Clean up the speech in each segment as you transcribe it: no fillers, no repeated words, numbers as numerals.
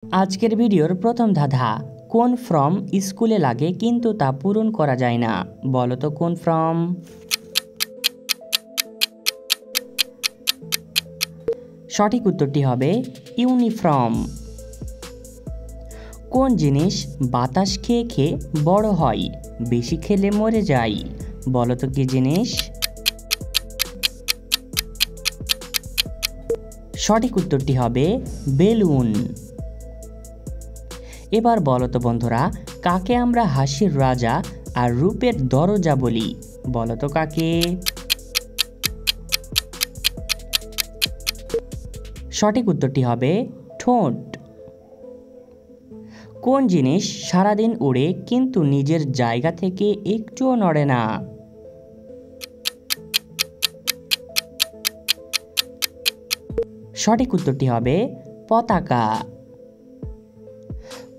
আজকের ভিডিওর প্রথম ধাঁধা, কোন ফর্ম স্কুলে লাগে কিন্তু তা পূরণ করা যায় না? বলো তো কোন ফর্ম? সঠিক উত্তরটি হবে ইউনিফর্ম। কোন জিনিস বাতাস খেয়ে খেয়ে বড় হয়, বেশি খেলে মরে যায়? বলো তো কি জিনিস? সঠিক উত্তরটি হবে বেলুন। এবার বলো তো বন্ধুরা, কাকে আমরা হাসির রাজা আর রূপের দরজা বলি? বলো তো কাকে? সঠিক উত্তরটি হবে ঠোঁট। কোন জিনিস সারাদিন উড়ে কিন্তু নিজের জায়গা থেকে একটুও নড়ে না? সঠিক উত্তরটি হবে পতাকা।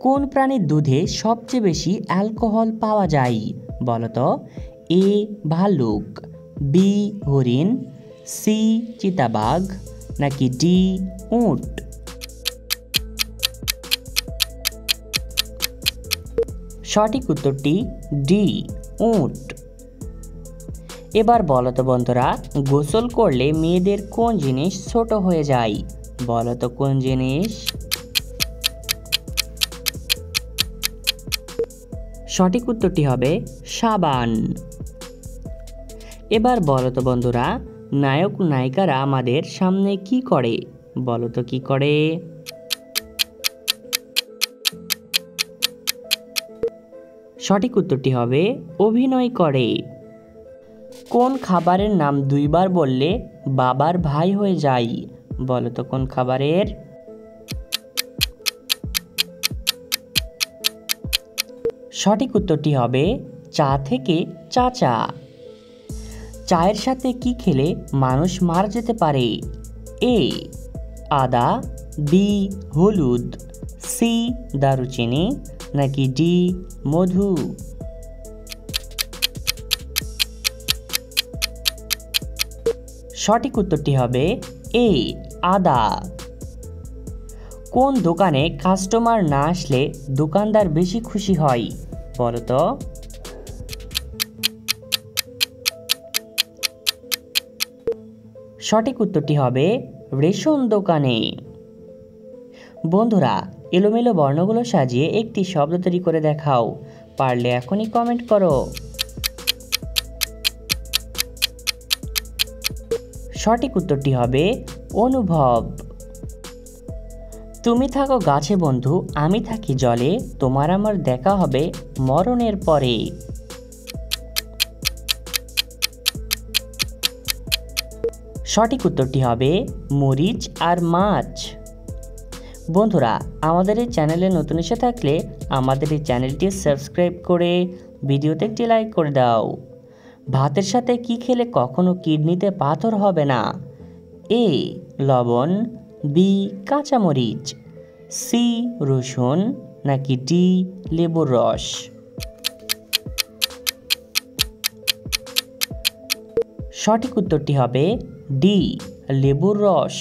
কোন প্রাণীর দুধে সবচেয়ে বেশি অ্যালকোহল পাওয়া যায়? বলো তো? এ ভাল্লুক, বি হরিণ, সি চিতাবাঘ, নাকি ডি উট? সঠিক উত্তরটি ডি উট। এবার বলো তো বন্ধুরা, গোসল করলে মেয়েদের কোন জিনিস ছোট হয়ে যায়? বলো তো কোন জিনিস? সঠিক উত্তরটি হবে সাবান। এবার বলো তো বন্ধুরা, নায়ক নায়িকারা আমাদের সামনে কি করে? বলো তো কি করে? সঠিক উত্তরটি হবে অভিনয় করে। কোন খাবারের নাম দুইবার বললে বাবার ভাই হয়ে যায়? বলো তো কোন খাবারের? সঠিক উত্তরটি হবে চা থেকে চাচা। চায়ের সাথে কি খেলে মানুষ মারা যেতে পারে? এ আদা, বি হলুদ, সি দারুচিনি, নাকি ডি মধু? সঠিক উত্তরটি হবে এ আদা। কোন দোকানে কাস্টমার না আসলে দোকানদার বেশি খুশি হয়? বলো তো? সঠিক উত্তরটি হবে রেশন দোকানে। বন্ধুরা, এলোমেলো বর্ণগুলো সাজিয়ে একটি শব্দ তৈরি করে দেখাও। পারলে এখনই কমেন্ট করো। সঠিক উত্তরটি হবে অনুভব। তুমি থাকো গাছে বন্ধু, আমি থাকি জলে, তোমার আমার দেখা হবে মরণের পরে। সঠিক উত্তরটি হবে মরিচ আর মাছ। বন্ধুরা, আমাদের এই চ্যানেলে নতুন এসে থাকলে আমাদের এই চ্যানেলটি সাবস্ক্রাইব করে ভিডিওতে একটি লাইক করে দাও। ভাতের সাথে কি খেলে কখনো কিডনিতে পাথর হবে না? এ লবণ, বি কাঁচামরিচ, সি রসুন, নাকি ডি লেবুর রস? সঠিক উত্তরটি হবে ডি লেবুর রস।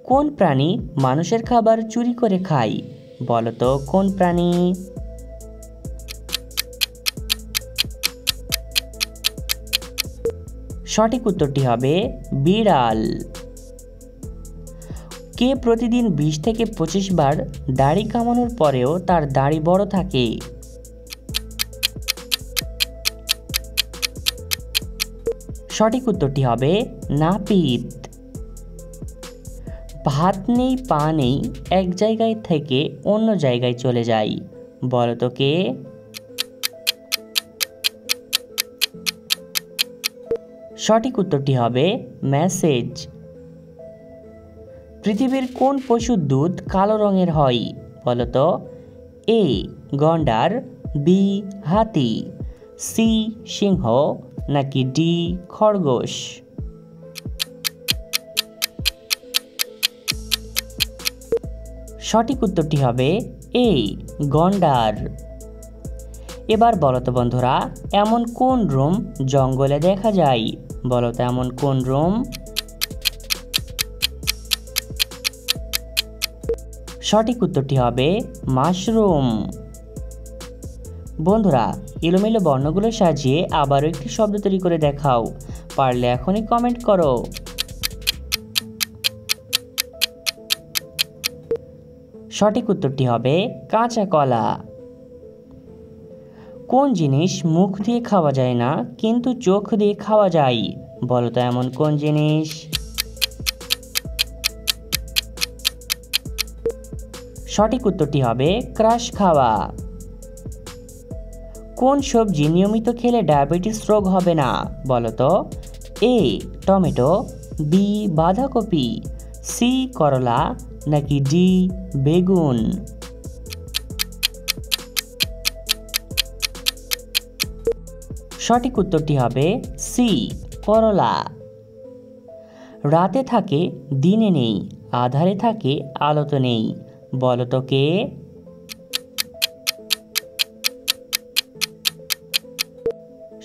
কোন প্রাণী মানুষের খাবার চুরি করে খায়? বলো তো কোন প্রাণী? সঠিক উত্তরটি হবে বিড়াল। কে প্রতিদিন 20 থেকে 25 বার দাড়ি কামানোর পরেও তার দাড়ি বড় থাকে? সঠিক উত্তরটি হবে নাপিত। ভাত নেই পা নেই, এক জায়গায় থেকে অন্য জায়গায় চলে যায়, বলো তো কে? সঠিক উত্তরটি হবে মেসেজ। পৃথিবীর কোন পশুর দুধ কালো রঙের হয়? বলো তো? এ গন্ডার, বি হাতি, সি সিংহ, নাকি ডি খরগোশ? সঠিক উত্তরটি হবে এ গন্ডার। এবার বলো তো বন্ধুরা, এমন কোন রুম জঙ্গলে দেখা যায়? বলো তো এমন কোন রুম? সঠিক উত্তরটি হবে মাশরুম। বন্ধুরা, এলোমেলো বর্ণগুলো সাজিয়ে আবারও একটি শব্দ তৈরি করে দেখাও। পারলে এখনই কমেন্ট করো। সঠিক উত্তরটি হবে কাঁচা কলা। কোন জিনিস মুখ দিয়ে খাওয়া যায় না কিন্তু চোখ দিয়ে খাওয়া যায়? বলো তো এমন কোন জিনিস? সঠিক উত্তরটি হবে ক্রাশ খাওয়া। কোন সবজি নিয়মিত খেলে ডায়াবেটিস রোগ হবে না? বলো তো। এ টমেটো, বি বাঁধাকপি, সি করলা, নাকি ডি বেগুন? সঠিক উত্তরটি হবে সি করলা। রাতে থাকে দিনে নেই, আধারে থাকে আলোতে নেই, বলো তো কে?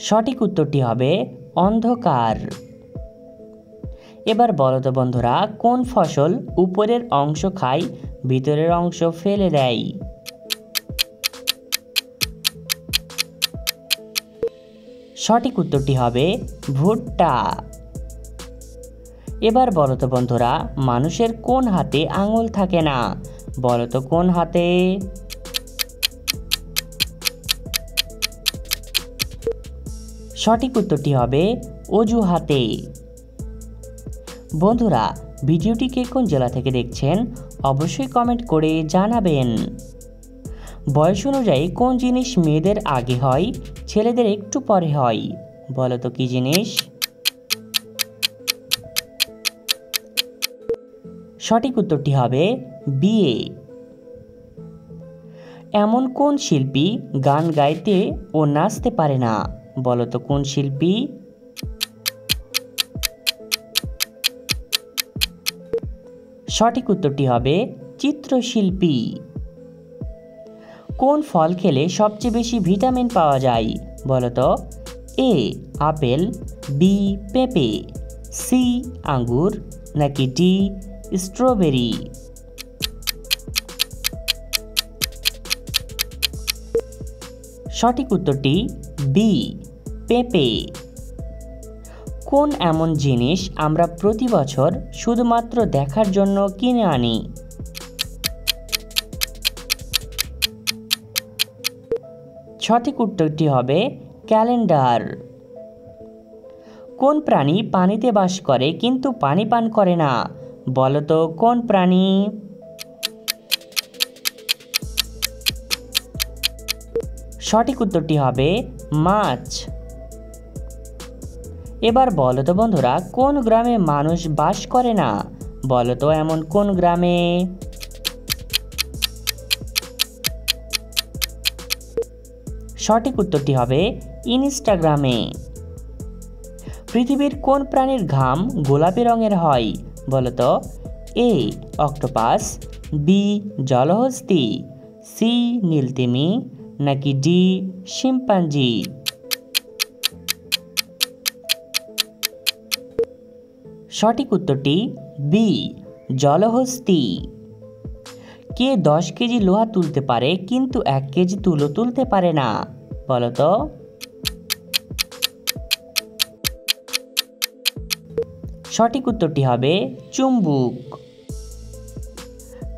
সঠিক উত্তরটি হবে অন্ধকার। এবার বলো তো বন্ধুরা, কোন ফসল উপরের অংশ খায়, ভিতরের অংশ ফেলে দেয়? সঠিক উত্তরটি হবে ভুট্টা। এবার বলো তো বন্ধুরা, মানুষের কোন হাতে আঙুল থাকে না? বলো তো কোন হাতে? সঠিক উত্তরটি হবে অজুহাতে। বন্ধুরা, ভিডিওটি কে কোন জেলা থেকে দেখছেন অবশ্যই কমেন্ট করে জানাবেন। বয়স অনুযায়ী কোন জিনিস মেয়েদের আগে হয়, ছেলেদের একটু পরে হয়? বলো তো কি জিনিস? সঠিক উত্তরটি হবে বিয়ে। এমন কোন শিল্পী গান গাইতে ও নাচতে পারে না? বলো তো কোন শিল্পী? সঠিক উত্তরটি হবে চিত্রশিল্পী। কোন ফল খেলে সবচেয়ে বেশি ভিটামিন পাওয়া যায়? বলো তো। এ আপেল, বি পেঁপে, সি আঙ্গুর, নাকি ডি স্ট্রবেরি? সঠিক উত্তরটি বি পেঁপে। কোন এমন জিনিস আমরা প্রতি বছর শুধুমাত্র দেখার জন্য কিনে আনি? সঠিক উত্তরটি হবে ক্যালেন্ডার। কোন প্রাণী পানিতে বাস করে কিন্তু পানি পান করে না? বলো তো কোন প্রাণী? সঠিক উত্তরটি হবে মাছ। এবার বলো তো বন্ধুরা, কোন গ্রামে মানুষ বাস করে না? বলো তো এমন কোন গ্রামে? সঠিক উত্তরটি হবে ইনস্টাগ্রামে। পৃথিবীর কোন প্রাণীর ঘাম গোলাপি রঙের হয়? বলো তো। এ অক্টোপাস, বি জলহস্তী, সি নীলতিমি, নাকি ডি শিম্পাঞ্জি? সঠিক উত্তরটি বি জলহস্তী। কে 10 কেজি লোহা তুলতে পারে কিন্তু 1 কেজি তুলো তুলতে পারে না? বলো তো। সঠিক উত্তরটি হবে চুম্বুক।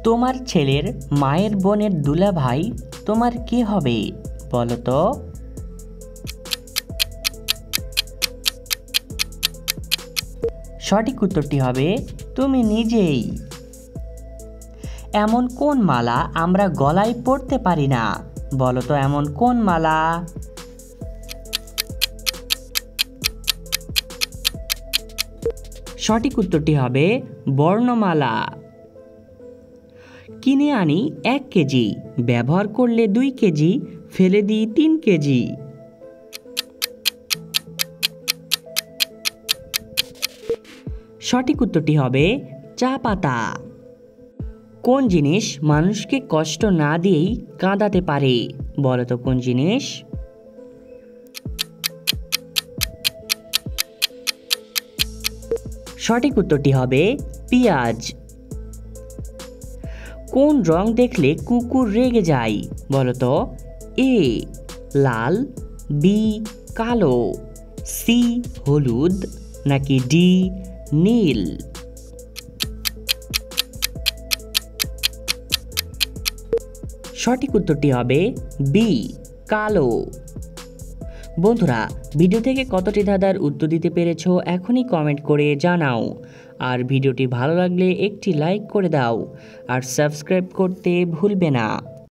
তোমার ছেলের মায়ের বোনের দুলাভাই তোমার কে হবে? বলো তো। সঠিক উত্তরটি হবে তুমি নিজেই। এমন কোন মালা আমরা গলায় পরতে পারি না? বলো তো এমন কোন মালা? সঠিক উত্তরটি হবে বর্ণমালা। কিনে আনি 1 কেজি, ব্যবহার করলে 2 কেজি, ফেলে দিই 3 কেজি। সঠিক উত্তরটি হবে চা পাতা। কোন জিনিস মানুষকে কষ্ট না দিয়েই কাঁদাতে পারে? বলো তো কোন জিনিস? সঠিক উত্তরটি হবে পেঁয়াজ। কোন রং দেখলে কুকুর রেগে যায় বলো তো? এ লাল, বি কালো, সি হলুদ, নাকি ডি নীল? সঠিক উত্তরটি হবে বি কালো। বন্ধুরা, ভিডিও থেকে কতটি ধাঁধার উত্তর দিতে পেরেছো এখনই কমেন্ট করে জানাও। আর ভিডিওটি ভালো লাগলে একটি লাইক করে দাও আর সাবস্ক্রাইব করতে ভুলবে না।